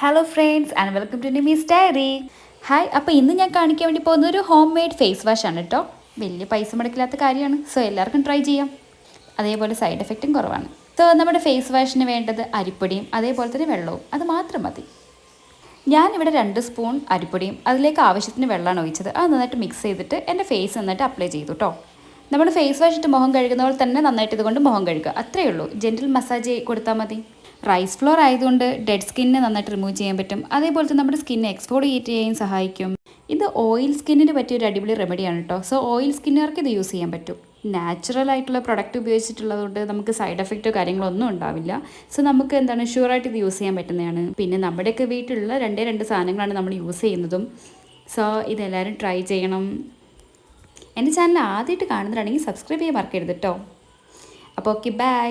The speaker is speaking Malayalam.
Hello friends and welcome to Nimi's diary. Hi, അപ്പോൾ ഇന്ന് ഞാൻ കാണിക്കാൻ വേണ്ടി പോകുന്ന ഒരു ഹോം മെയ്ഡ് ഫേസ് വാഷ് ആണ് കേട്ടോ. വലിയ പൈസ മുടക്കില്ലാത്ത കാര്യമാണ്, സോ എല്ലാവർക്കും ട്രൈ ചെയ്യാം. അതേപോലെ സൈഡ് എഫക്റ്റും കുറവാണ്. സോ നമ്മുടെ ഫേസ് വാഷിന് വേണ്ടത് അരിപ്പൊടിയും അതേപോലെ തന്നെ വെള്ളവും, അത് മാത്രം മതി. ഞാനിവിടെ 2 സ്പൂൺ അരിപ്പൊടിയും അതിലേക്ക് ആവശ്യത്തിന് വെള്ളമാണ് ഒഴിച്ചത്. അത് നന്നായിട്ട് മിക്സ് ചെയ്തിട്ട് എൻ്റെ ഫേസ് നന്നായിട്ട് അപ്ലൈ ചെയ്തു കേട്ടോ. നമ്മൾ ഫേസ് വാഷ് ഇട്ട് മുഖം കഴുകുന്ന പോലെ തന്നെ നന്നായിട്ട് ഇതുകൊണ്ട് മുഖം കഴുകുക, അത്രയേ ഉള്ളൂ. ജെൻറ്റിൽ മസാജ് കൊടുത്താൽ മതി. റൈസ് ഫ്ലോർ ആയതുകൊണ്ട് ഡെഡ് സ്കിന്നിനെ നന്നായിട്ട് റിമൂവ് ചെയ്യാൻ പറ്റും. അതേപോലെ തന്നെ നമ്മുടെ സ്കിന്നെ എക്സ്ഫോളിയേറ്റ് ചെയ്യാൻ സഹായിക്കും. ഇത് ഓയിൽ സ്കിന്നിന് പറ്റിയ ഒരു അടിപൊളി റെമഡിയാണ് കേട്ടോ. സോ ഓയിൽ സ്കിന്നുകാർക്ക് ഇത് യൂസ് ചെയ്യാൻ പറ്റും. നാച്ചുറൽ ആയിട്ടുള്ള പ്രൊഡക്റ്റ് ഉപയോഗിച്ചിട്ടുള്ളതുകൊണ്ട് നമുക്ക് സൈഡ് എഫക്റ്റോ കാര്യങ്ങളോ ഒന്നും ഉണ്ടാവില്ല. സോ നമുക്ക് ഷുവറായിട്ട് ഇത് യൂസ് ചെയ്യാൻ പറ്റുന്നതാണ്. പിന്നെ നമ്മുടെയൊക്കെ വീട്ടിലുള്ള രണ്ട് സാധനങ്ങളാണ് നമ്മൾ യൂസ് ചെയ്യുന്നതും. സോ ഇതെല്ലാവരും ട്രൈ ചെയ്യണം. എൻ്റെ ചാനൽ ആദ്യമായിട്ട് കാണുന്നതാണെങ്കിൽ സബ്സ്ക്രൈബ് ചെയ്യാൻ മറക്കരുത് കേട്ടോ. അപ്പോൾ ഓക്കെ, ബൈ.